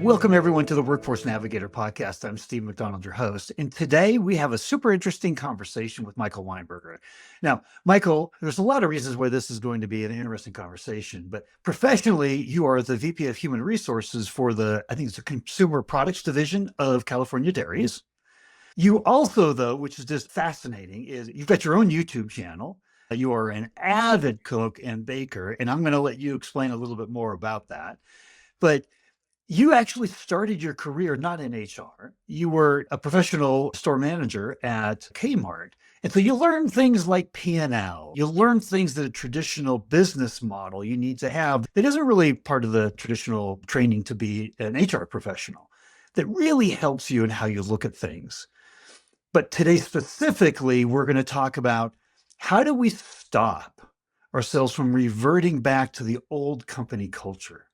Welcome, everyone, to the Workforce Navigator podcast. I'm Steve McDonald, your host. And today we have a super interesting conversation with Michael Weinberger. Now, Michael, there's a lot of reasons why this is going to be an interesting conversation, but professionally, you are the VP of Human Resources for I think it's the Consumer Products Division of California Dairies. You also, though, which is just fascinating, is you've got your own YouTube channel. You are an avid cook and baker, and I'm going to let you explain a little bit more about that. But you actually started your career not in HR. You were a professional store manager at Kmart. And so you learn things like P&L. You learn things that a traditional business model you need to have that isn't really part of the traditional training to be an HR professional, that really helps you in how you look at things. But today specifically, we're going to talk about how do we stop ourselves from reverting back to the old company culture.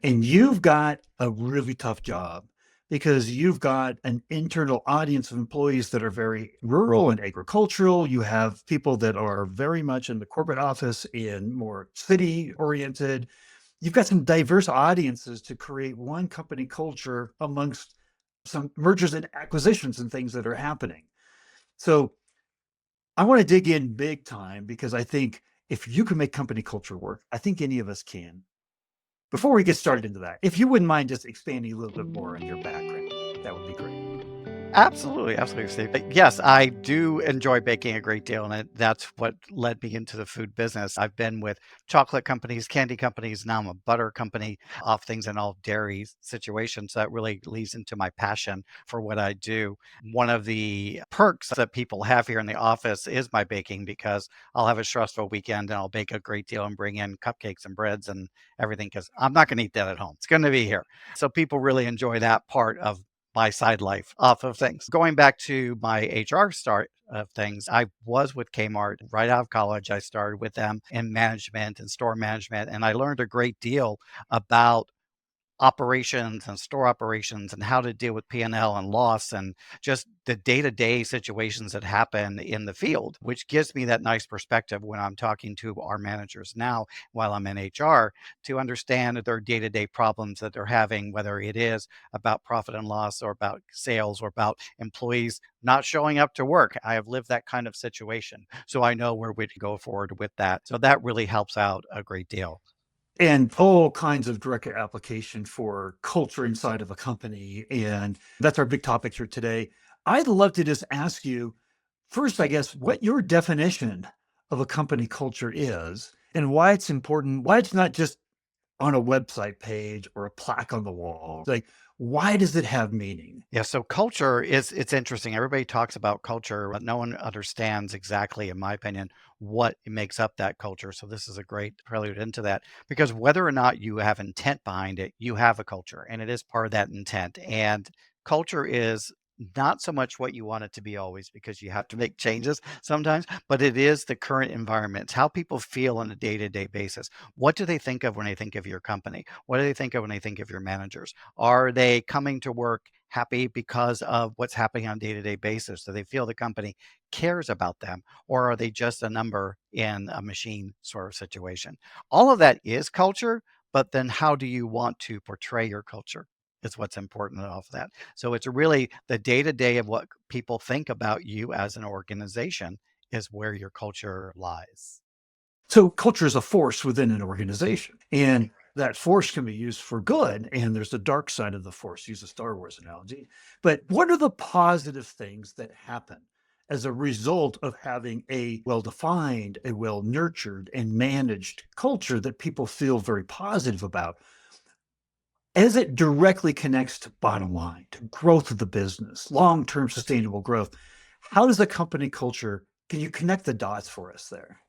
And you've got a really tough job because you've got an internal audience of employees that are very rural and agricultural. You have people that are very much in the corporate office and more city oriented. You've got some diverse audiences to create one company culture amongst some mergers and acquisitions and things that are happening. So I want to dig in big time because I think if you can make company culture work, I think any of us can. Before we get started into that, if you wouldn't mind just expanding a little bit more on your background, that would be great. Absolutely, absolutely, Steve. Yes, I do enjoy baking a great deal, and that's what led me into the food business. I've been with chocolate companies, candy companies. Now I'm a butter company, off things in all dairy situations. That really leads into my passion for what I do. One of the perks that people have here in the office is my baking because I'll have a stressful weekend and I'll bake a great deal and bring in cupcakes and breads and everything because I'm not going to eat that at home. It's going to be here. So people really enjoy that part of my side life off of things. Going back to my HR start of things, I was with Kmart right out of college. I started with them in management and store management, and I learned a great deal about operations and store operations and how to deal with P&L and loss and just the day-to-day situations that happen in the field, which gives me that nice perspective when I'm talking to our managers now while I'm in HR to understand their day-to-day problems that they're having, whether it is about profit and loss or about sales or about employees not showing up to work. I have lived that kind of situation, so I know where we go forward with that. So that really helps out a great deal. And all kinds of direct application for culture inside of a company. And that's our big topic here today. I'd love to just ask you first, I guess, what your definition of a company culture is and why it's important, why it's not just on a website page or a plaque on the wall. Like, why does it have meaning? Yeah, so culture is it's interesting. Everybody talks about culture, but no one understands exactly, in my opinion, what makes up that culture. So this is a great prelude into that because whether or not you have intent behind it, you have a culture and it is part of that intent. And culture is not so much what you want it to be always because you have to make changes sometimes, but it is the current environment. It's how people feel on a day-to-day basis. What do they think of when they think of your company? What do they think of when they think of your managers? Are they coming to work happy because of what's happening on a day-to-day basis? Do they feel the company cares about them, or are they just a number in a machine sort of situation? All of that is culture, but then how do you want to portray your culture is what's important off of that. So it's really the day-to-day of what people think about you as an organization is where your culture lies. So culture is a force within an organization, and that force can be used for good. And there's the dark side of the force, use a Star Wars analogy. But what are the positive things that happen as a result of having a well-defined, a well-nurtured and managed culture that people feel very positive about as it directly connects to bottom line, to growth of the business, long-term sustainable growth? How does the company culture, can you connect the dots for us there?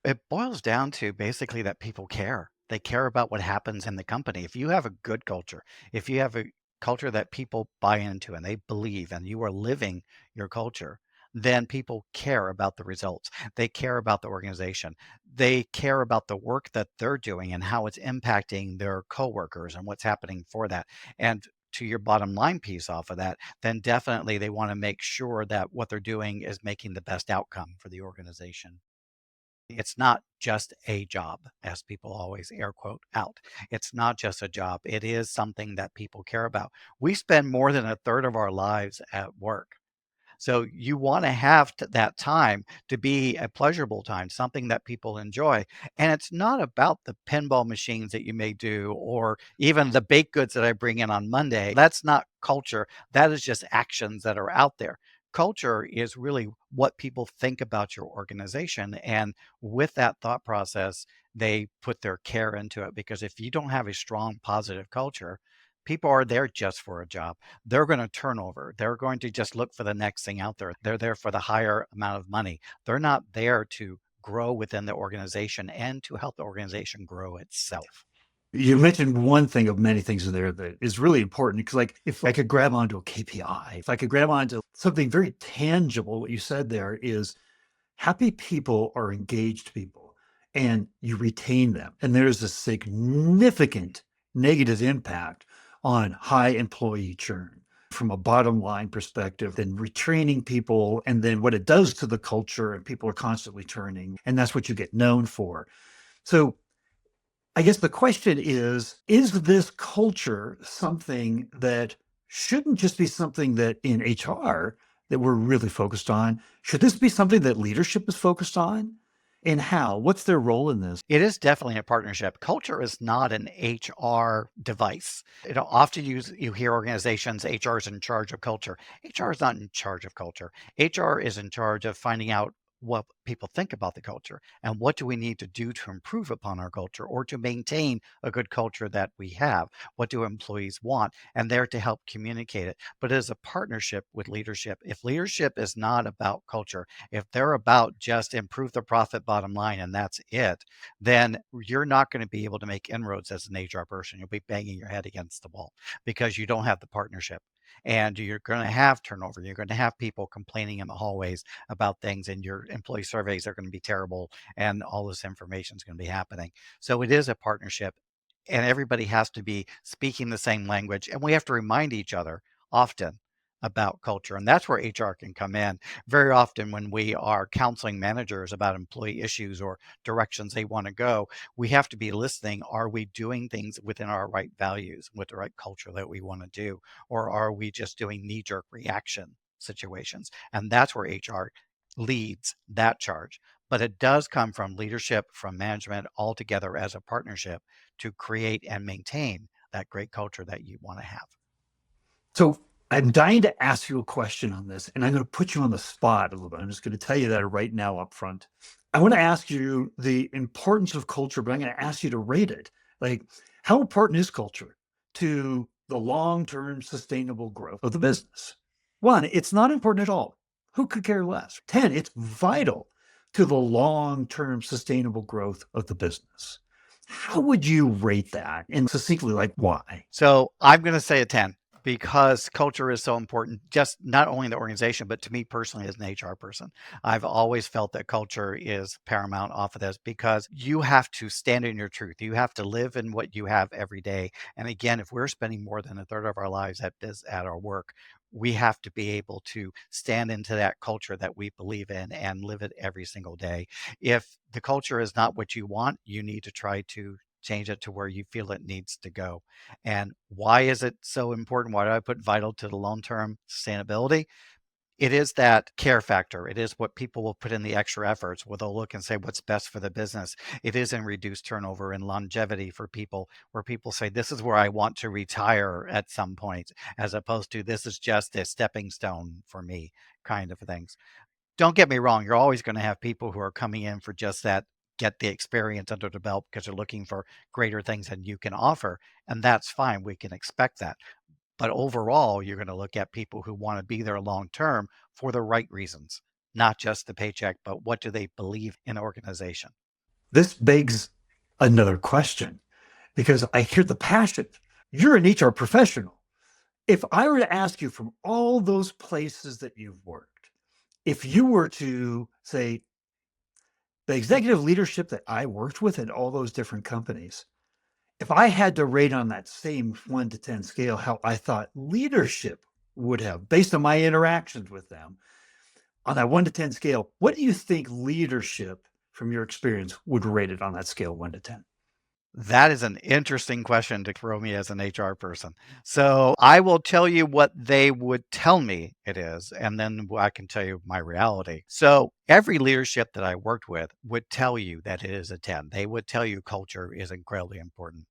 It boils down to basically that people care. They care about what happens in the company. If you have a good culture, if you have a culture that people buy into and they believe, and you are living your culture, then people care about the results. They care about the organization. They care about the work that they're doing and how it's impacting their coworkers and what's happening for that. And to your bottom line piece off of that, then definitely they want to make sure that what they're doing is making the best outcome for the organization. It's not just a job, as people always air quote out. It's not just a job. It is something that people care about. We spend more than a third of our lives at work. So you want to have that time to be a pleasurable time, something that people enjoy. And it's not about the pinball machines that you may do or even the baked goods that I bring in on Monday. That's not culture. That is just actions that are out there. Culture is really what people think about your organization. And with that thought process, they put their care into it because if you don't have a strong, positive culture, people are there just for a job. They're going to turn over. They're going to just look for the next thing out there. They're there for the higher amount of money. They're not there to grow within the organization and to help the organization grow itself. You mentioned one thing of many things in there that is really important because, like, if I could grab onto a KPI, if I could grab onto something very tangible, what you said there is happy people are engaged people and you retain them. And there's a significant negative impact on high employee churn from a bottom line perspective, then retraining people, and then what it does to the culture, and people are constantly turning, and that's what you get known for. So I guess the question is this culture something that shouldn't just be something that in HR that we're really focused on? Should this be something that leadership is focused on? And how? What's their role in this? It is definitely a partnership. Culture is not an HR device. Often you hear organizations, HR is in charge of culture. HR is not in charge of culture. HR is in charge of finding out what people think about the culture and what do we need to do to improve upon our culture or to maintain a good culture that we have. What do employees want? And they're to help communicate it. But it is a partnership with leadership. If leadership is not about culture, if they're about just improve the profit bottom line and that's it, then you're not going to be able to make inroads as an HR person. You'll be banging your head against the wall because you don't have the partnership. And you're going to have turnover. You're going to have people complaining in the hallways about things, and your employee surveys are going to be terrible, and all this information is going to be happening. So it is a partnership, and everybody has to be speaking the same language. And we have to remind each other often about culture. And that's where HR can come in. Very often, when we are counseling managers about employee issues or directions they want to go, we have to be listening. Are we doing things within our right values, with the right culture that we want to do? Or are we just doing knee jerk reaction situations? And that's where HR leads that charge. But it does come from leadership, from management, all together as a partnership to create and maintain that great culture that you want to have. So I'm dying to ask you a question on this, and I'm going to put you on the spot a little bit. I'm just going to tell you that right now up front. I want to ask you the importance of culture, but I'm going to ask you to rate it. Like, how important is culture to the long-term sustainable growth of the business? One, it's not important at all. Who could care less? 10, it's vital to the long-term sustainable growth of the business. How would you rate that? And succinctly, like, why? So I'm going to say a 10 because culture is so important, just not only in the organization, but to me personally as an HR person. I've always felt that culture is paramount off of this because you have to stand in your truth. You have to live in what you have every day. And again, if we're spending more than a third of our lives at our work, we have to be able to stand into that culture that we believe in and live it every single day. If the culture is not what you want, you need to try to change it to where you feel it needs to go. And why is it so important? Why do I put vital to the long-term sustainability? It is that care factor. It is what people will put in the extra efforts where they'll look and say what's best for the business. It is in reduced turnover and longevity for people, where people say, this is where I want to retire at some point, as opposed to this is just a stepping stone for me kind of things. Don't get me wrong, you're always going to have people who are coming in for just that, get the experience under the belt because they're looking for greater things than you can offer. And that's fine. We can expect that. But overall, you're going to look at people who want to be there long term for the right reasons, not just the paycheck, but what do they believe in organization? This begs another question because I hear the passion. You're an HR professional. If I were to ask you from all those places that you've worked, if you were to say the executive leadership that I worked with at all those different companies, if I had to rate on that same 1 to 10 scale how I thought leadership would have, based on my interactions with them, on that 1 to 10 scale, what do you think leadership from your experience, would rate it on that scale 1 to 10? That is an interesting question to throw me as an HR person. So I will tell you what they would tell me it is, and then I can tell you my reality. So every leadership that I worked with would tell you that it is a 10. They would tell you culture is incredibly important.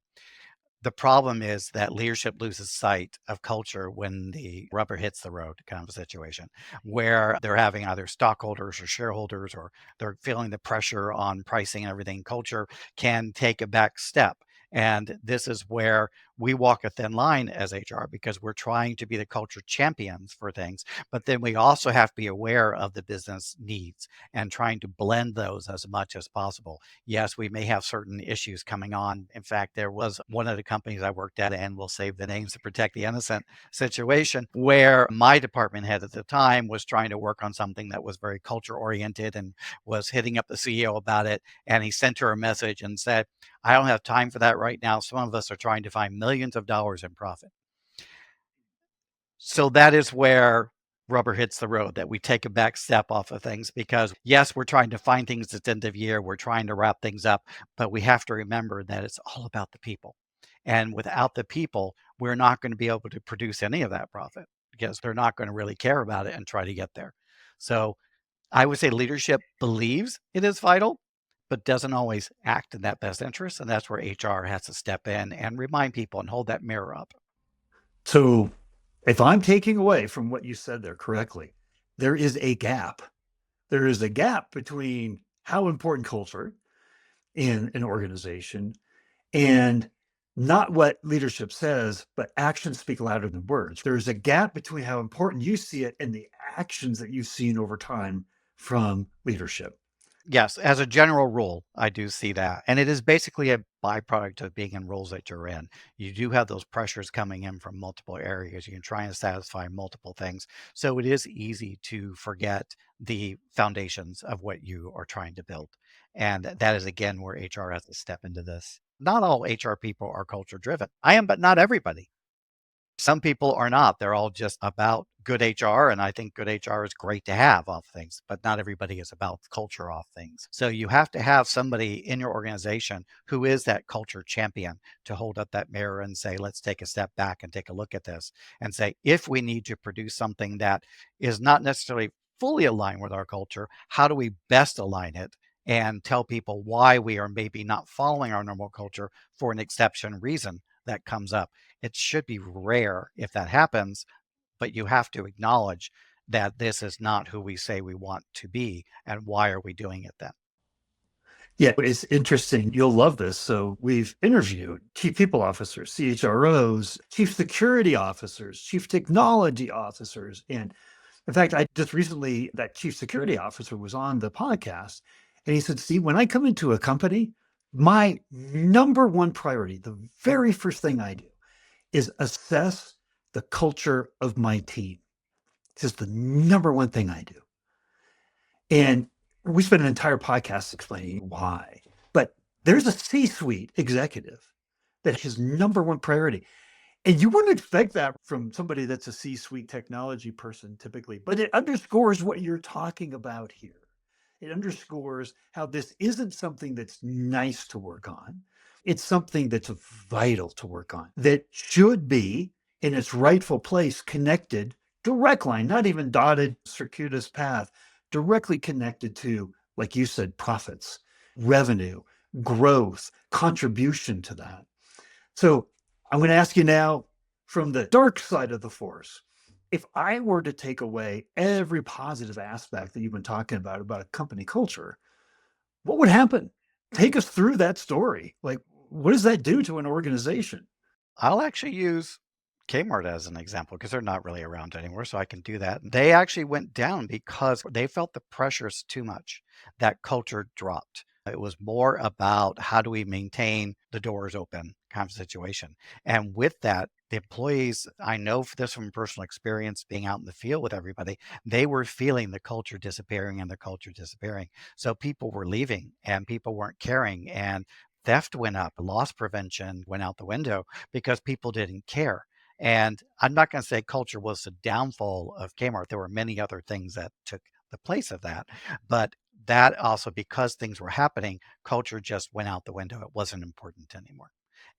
The problem is that leadership loses sight of culture when the rubber hits the road kind of a situation where they're having either stockholders or shareholders or they're feeling the pressure on pricing and everything. Culture can take a back step. And this is where we walk a thin line as HR because we're trying to be the culture champions for things, but then we also have to be aware of the business needs and trying to blend those as much as possible. Yes, we may have certain issues coming on. In fact, there was one of the companies I worked at, and we'll save the names to protect the innocent situation, where my department head at the time was trying to work on something that was very culture oriented and was hitting up the CEO about it. And he sent her a message and said, I don't have time for that right now. Some of us are trying to find millions of dollars in profit. So that is where rubber hits the road, that we take a back step off of things because yes, we're trying to find things at the end of year. We're trying to wrap things up, but we have to remember that it's all about the people. And without the people, we're not going to be able to produce any of that profit because they're not going to really care about it and try to get there. So I would say leadership believes it is vital, but doesn't always act in that best interest. And that's where HR has to step in and remind people and hold that mirror up. So, if I'm taking away from what you said there correctly, there is a gap. There is a gap between how important culture in an organization and not what leadership says, but actions speak louder than words. There's a gap between how important you see it and the actions that you've seen over time from leadership. Yes, as a general rule, I do see that. And it is basically a byproduct of being in roles that you're in. You do have those pressures coming in from multiple areas. You're trying to satisfy multiple things. So it is easy to forget the foundations of what you are trying to build. And that is, again, where HR has to step into this. Not all HR people are culture driven. I am, but not everybody. Some people are not. They're all just about good HR. And I think good HR is great to have off things, but not everybody is about culture off things. So you have to have somebody in your organization who is that culture champion to hold up that mirror and say, let's take a step back and take a look at this and say, if we need to produce something that is not necessarily fully aligned with our culture, how do we best align it? And tell people why we are maybe not following our normal culture for an exception reason that comes up. It should be rare if that happens, but you have to acknowledge that this is not who we say we want to be. And why are we doing it then? Yeah, it's interesting. You'll love this. So, we've interviewed chief people officers, CHROs, chief security officers, chief technology officers. And in fact, I just recently, that chief security officer was on the podcast. And he said, Steve, when I come into a company, my number one priority, the very first thing I do is assess the culture of my team. It's just the number one thing I do. And we spent an entire podcast explaining why. But there's a C-suite executive that his number one priority. And you wouldn't expect that from somebody that's a C-suite technology person typically, but it underscores what you're talking about here. It underscores how this isn't something that's nice to work on. It's something that's vital to work on, that should be in its rightful place, connected, direct line, not even dotted, circuitous path, directly connected to, like you said, profits, revenue, growth, contribution to that. So I'm going to ask you now from the dark side of the force. If I were to take away every positive aspect that you've been talking about a company culture, what would happen? Take us through that story. Like, what does that do to an organization? I'll actually use Kmart as an example because they're not really around anymore. So I can do that. They actually went down because they felt the pressures too much. That culture dropped. It was more about how do we maintain the doors open kind of situation. And with that, the employees, I know for this from personal experience being out in the field with everybody, they were feeling the culture disappearing and the culture disappearing. So people were leaving and people weren't caring and theft went up, loss prevention went out the window because people didn't care. And I'm not going to say culture was the downfall of Kmart. There were many other things that took the place of that, but that also, because things were happening, culture just went out the window. It wasn't important anymore.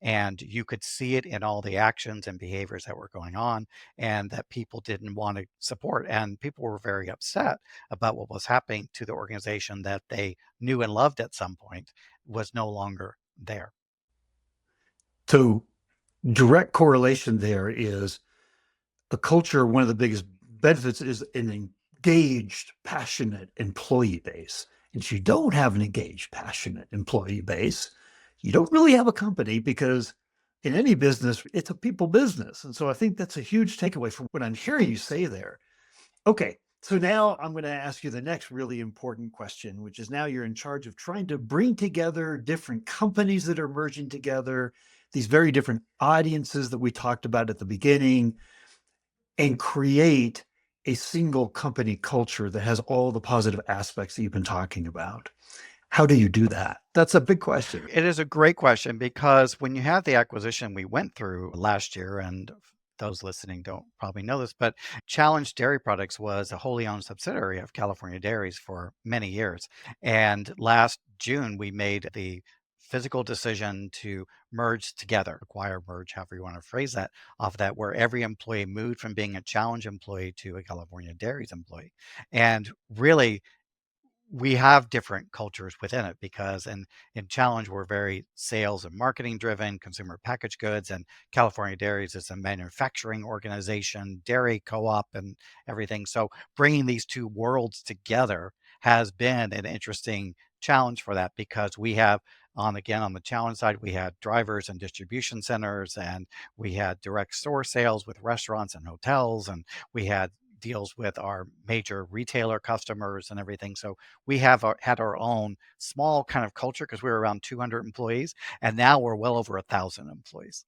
And you could see it in all the actions and behaviors that were going on and that people didn't want to support. And people were very upset about what was happening to the organization that they knew and loved at some point was no longer there. So direct correlation there is the culture. One of the biggest benefits is an engaged, passionate employee base. And if you don't have an engaged, passionate employee base, you don't really have a company, because in any business, it's a people business. And so I think that's a huge takeaway from what I'm hearing you say there. Okay, so now I'm going to ask you the next really important question, which is, now you're in charge of trying to bring together different companies that are merging together, these very different audiences that we talked about at the beginning, and create a single company culture that has all the positive aspects that you've been talking about. How do you do that? That's a big question. It is a great question, because when you have the acquisition we went through last year, and those listening don't probably know this, but Challenge Dairy Products was a wholly owned subsidiary of California Dairies for many years. And last June, we made the physical decision to merge together, acquire, merge, however you want to phrase that, off of that, where every employee moved from being a Challenge employee to a California Dairies employee. And really, we have different cultures within it, because in Challenge, we're very sales and marketing driven, consumer packaged goods, and California Dairies is a manufacturing organization, dairy co-op, and everything. So bringing these two worlds together has been an interesting challenge for that, because we have, on the Challenge side, we had drivers and distribution centers, and we had direct store sales with restaurants and hotels, and we had deals with our major retailer customers and everything. So we have had our own small kind of culture, because we were around 200 employees, and now we're well over 1,000 employees.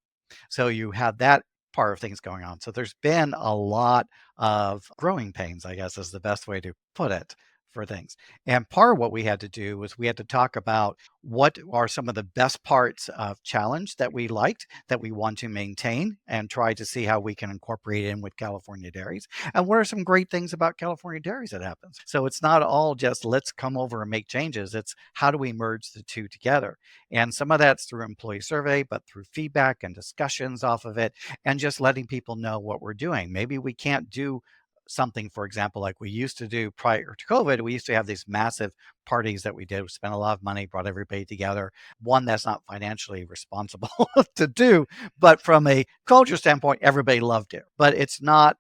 So you have that part of things going on. So there's been a lot of growing pains, I guess is the best way to put it, for things. And part of what we had to do was we had to talk about what are some of the best parts of Challenge that we liked, that we want to maintain, and try to see how we can incorporate it in with California Dairies. And what are some great things about California Dairies that happens? So it's not all just let's come over and make changes. It's how do we merge the two together? And some of that's through employee survey, but through feedback and discussions off of it, and just letting people know what we're doing. Maybe we can't do something, for example, like we used to do prior to COVID. We used to have these massive parties that we did. We spent a lot of money, brought everybody together. One that's not financially responsible to do, but from a culture standpoint, everybody loved it. But it's not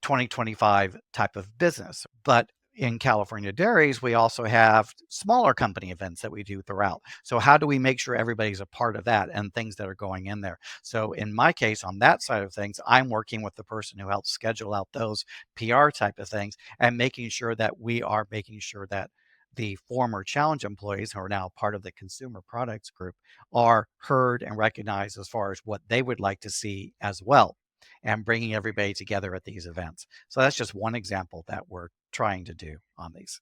2025 type of business. But in California Dairies, we also have smaller company events that we do throughout. So how do we make sure everybody's a part of that and things that are going in there? So in my case, on that side of things, I'm working with the person who helps schedule out those PR type of things, and making sure that we are making sure that the former Challenge employees, who are now part of the consumer products group, are heard and recognized as far as what they would like to see as well, and bringing everybody together at these events. So that's just one example that we're trying to do on these.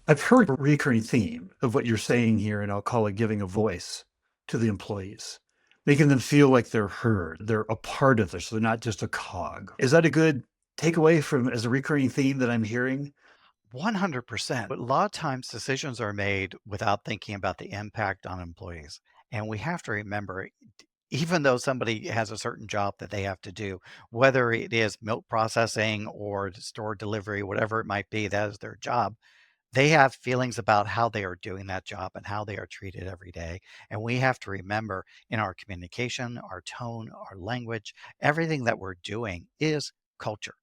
I've heard a recurring theme of what you're saying here, and I'll call it giving a voice to the employees, making them feel like they're heard, they're a part of this, so they're not just a cog. Is that a good takeaway from as a recurring theme that I'm hearing? 100%. A lot of times decisions are made without thinking about the impact on employees. And we have to remember, even though somebody has a certain job that they have to do, whether it is milk processing or store delivery, whatever it might be, that is their job. They have feelings about how they are doing that job and how they are treated every day. And we have to remember, in our communication, our tone, our language, everything that we're doing is culture.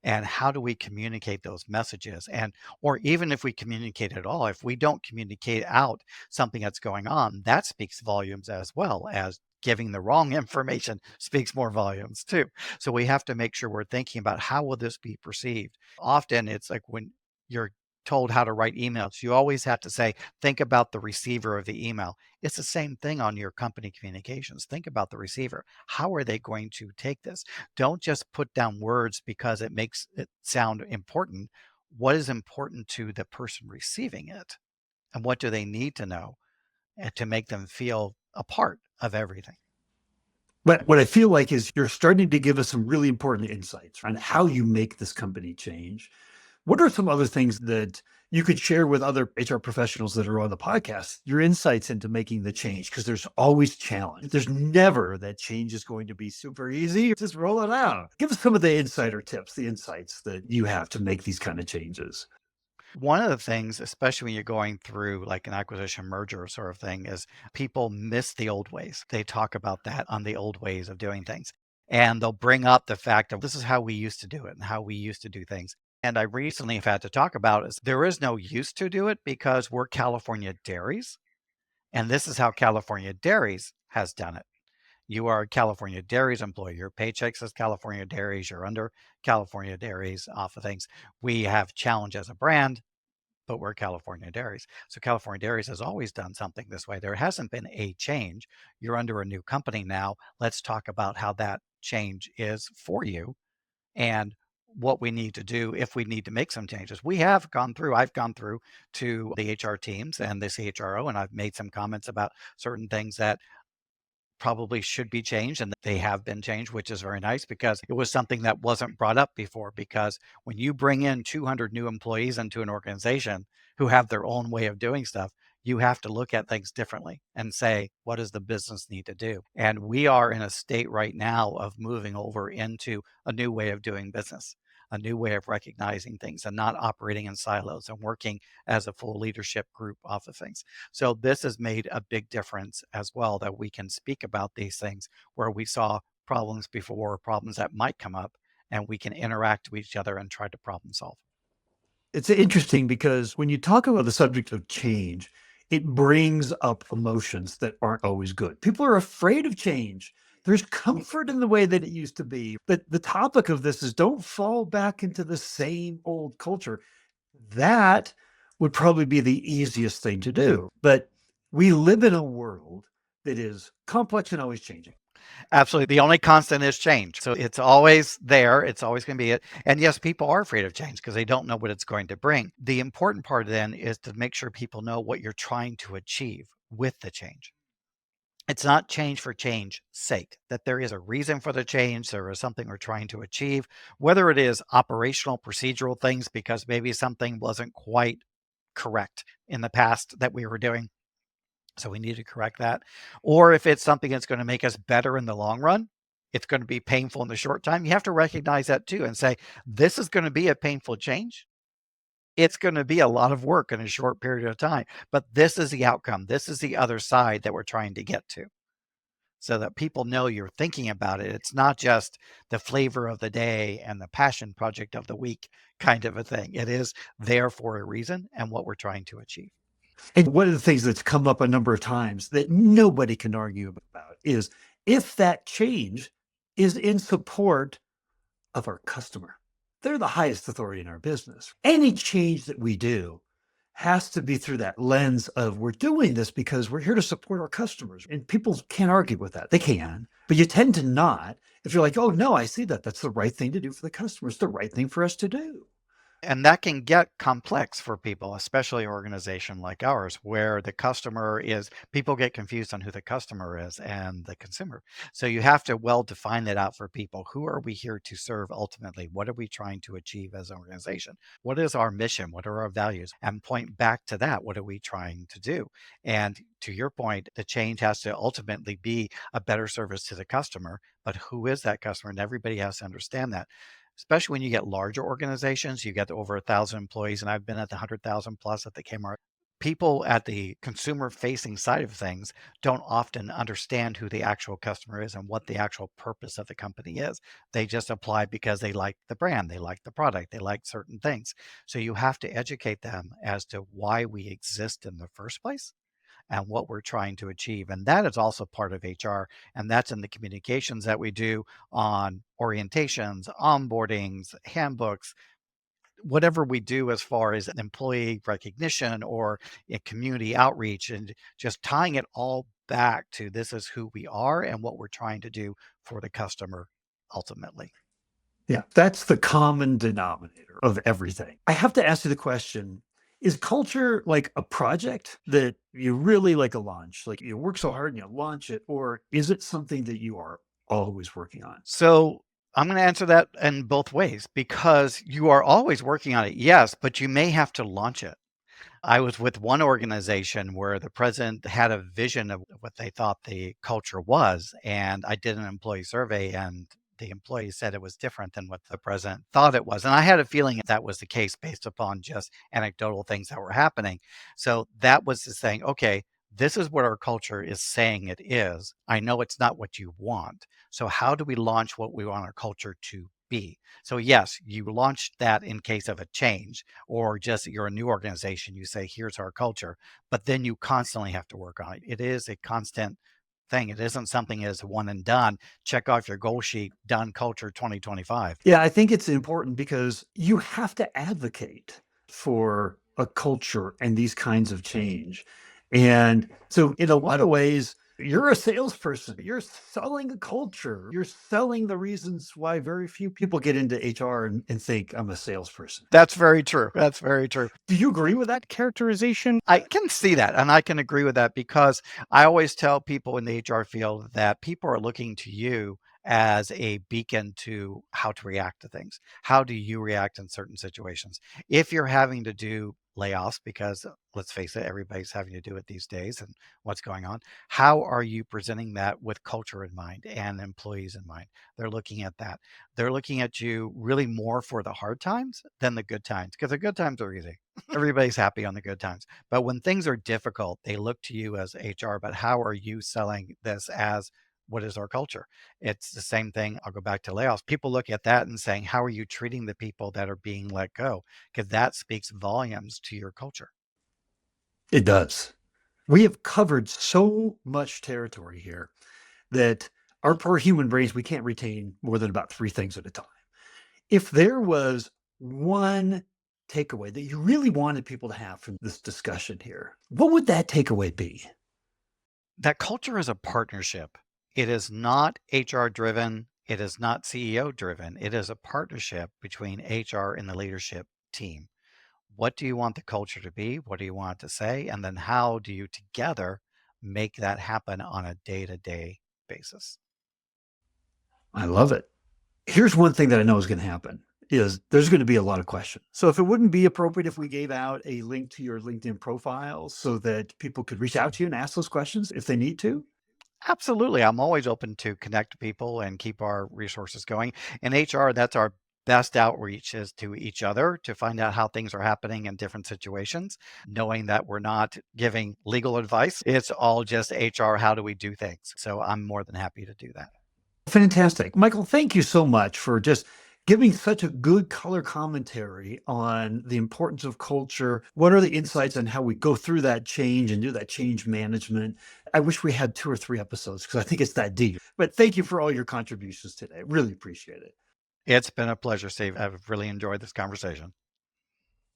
And how do we communicate those messages? And or even if we communicate at all, if we don't communicate out something that's going on, that speaks volumes, as well as giving the wrong information speaks more volumes too. So we have to make sure we're thinking about, how will this be perceived? Often it's like when you're told how to write emails, you always have to say, think about the receiver of the email. It's the same thing on your company communications. Think about the receiver. How are they going to take this? Don't just put down words because it makes it sound important. What is important to the person receiving it? And what do they need to know to make them feel a part of everything? But what I feel like is you're starting to give us some really important insights on how you make this company change. What are some other things that you could share with other HR professionals that are on the podcast your insights into making the change, because there's always challenge. There's never that change is going to be super easy. Just roll it out. Give us some of the insider tips, the insights that you have to make these kind of changes. One of the things, especially when you're going through like an acquisition merger sort of thing, is people miss the old ways. They talk about that on the old ways of doing things. And they'll bring up the fact of this is how we used to do it and how we used to do things. And I recently have had to talk about is there is no used to do it because we're California dairies. And this is how California Dairies has done it. You are a California Dairies employee. Your paycheck says California Dairies. You're under California Dairies off of things. We have Challenge as a brand, but we're California Dairies. So California Dairies has always done something this way. There hasn't been a change. You're under a new company now. Let's talk about how that change is for you and what we need to do if we need to make some changes. I've gone through to the HR teams and the CHRO, and I've made some comments about certain things that probably should be changed, and they have been changed, which is very nice because it was something that wasn't brought up before. Because when you bring in 200 new employees into an organization who have their own way of doing stuff, you have to look at things differently and say, what does the business need to do? And we are in a state right now of moving over into a new way of doing business, a new way of recognizing things and not operating in silos and working as a full leadership group off of things. So this has made a big difference as well, that we can speak about these things where we saw problems before, problems that might come up, and we can interact with each other and try to problem solve. It's interesting because when you talk about the subject of change, it brings up emotions that aren't always good. People are afraid of change. There's comfort in the way that it used to be. But the topic of this is don't fall back into the same old culture. That would probably be the easiest thing to do. But we live in a world that is complex and always changing. Absolutely. The only constant is change. So it's always there. It's always going to be it. And yes, people are afraid of change because they don't know what it's going to bring. The important part then is to make sure people know what you're trying to achieve with the change. It's not change for change sake, that there is a reason for the change. There is something we're trying to achieve, whether it is operational, procedural things, because maybe something wasn't quite correct in the past that we were doing. So we need to correct that. Or if it's something that's going to make us better in the long run, it's going to be painful in the short time. You have to recognize that too and say, this is going to be a painful change. It's going to be a lot of work in a short period of time, but this is the outcome. This is the other side that we're trying to get to, so that people know you're thinking about it. It's not just the flavor of the day and the passion project of the week kind of a thing. It is there for a reason and what we're trying to achieve. And one of the things that's come up a number of times that nobody can argue about is if that change is in support of our customer. They're the highest authority in our business. Any change that we do has to be through that lens of we're doing this because we're here to support our customers. And people can't argue with that. They can, but you tend to not if you're like, oh, no, I see that. That's the right thing to do for the customer. It's the right thing for us to do. And that can get complex for people, especially an organization like ours, where the customer is, people get confused on who the customer is and the consumer. So you have to well define that out for people. Who are we here to serve ultimately? What are we trying to achieve as an organization? What is our mission? What are our values? And point back to that. What are we trying to do? And to your point, the change has to ultimately be a better service to the customer. But who is that customer? And everybody has to understand that, especially when you get larger organizations. You get over 1,000 employees, and I've been at the 100,000 plus at the Kmart. People at the consumer facing side of things don't often understand who the actual customer is and what the actual purpose of the company is. They just apply because they like the brand, they like the product, they like certain things. So you have to educate them as to why we exist in the first place and what we're trying to achieve. And that is also part of HR. And that's in the communications that we do on orientations, onboardings, handbooks, whatever we do as far as employee recognition or a community outreach, and just tying it all back to this is who we are and what we're trying to do for the customer ultimately. Yeah, that's the common denominator of everything. I have to ask you the question, is culture like a project that you really like a launch? Like you work so hard and you launch it, or is it something that you are always working on? So I'm going to answer that in both ways because you are always working on it, yes, but you may have to launch it. I was with one organization where the president had a vision of what they thought the culture was. And I did an employee survey, and the employees said it was different than what the president thought it was. And I had a feeling that was the case based upon just anecdotal things that were happening. So that was the saying, okay, this is what our culture is saying it is. I know it's not what you want. So how do we launch what we want our culture to be? So yes, you launched that in case of a change, or just you're a new organization, you say, here's our culture, but then you constantly have to work on it. It is a constant thing. It isn't something as one and done, check off your goal sheet, done culture 2025. Yeah, I think it's important because you have to advocate for a culture and these kinds of change. And so, in a lot of ways, you're a salesperson. You're selling a culture. You're selling the reasons why very few people get into HR and think I'm a salesperson. That's very true. That's very true. Do you agree with that characterization? I can see that, and I can agree with that because I always tell people in the HR field that people are looking to you as a beacon to how to react to things. How do you react in certain situations? If you're having to do layoffs, because let's face it, everybody's having to do it these days and what's going on, how are you presenting that with culture in mind and employees in mind? They're looking at that. They're looking at you really more for the hard times than the good times, because the good times are easy. Everybody's happy on the good times. But when things are difficult, they look to you as HR. But how are you selling this as what is our culture? It's the same thing. I'll go back to layoffs. People look at that and saying, how are you treating the people that are being let go? Because that speaks volumes to your culture. It does. We have covered so much territory here that our poor human brains, we can't retain more than about three things at a time. If there was one takeaway that you really wanted people to have from this discussion here, what would that takeaway be? That culture is a partnership. It is not HR driven. It is not CEO driven. It is a partnership between HR and the leadership team. What do you want the culture to be? What do you want it to say? And then how do you together make that happen on a day-to-day basis? I love it. Here's one thing that I know is going to happen is there's going to be a lot of questions. So if it wouldn't be appropriate if we gave out a link to your LinkedIn profile so that people could reach out to you and ask those questions if they need to. Absolutely. I'm always open to connect people and keep our resources going. In HR, that's our best outreach is to each other to find out how things are happening in different situations, knowing that we're not giving legal advice. It's all just HR. How do we do things? So I'm more than happy to do that. Fantastic. Michael, thank you so much for just giving such a good color commentary on the importance of culture. What are the insights on how we go through that change and do that change management? I wish we had 2 or 3 episodes because I think it's that deep. But thank you for all your contributions today. Really appreciate it. It's been a pleasure, Steve. I've really enjoyed this conversation.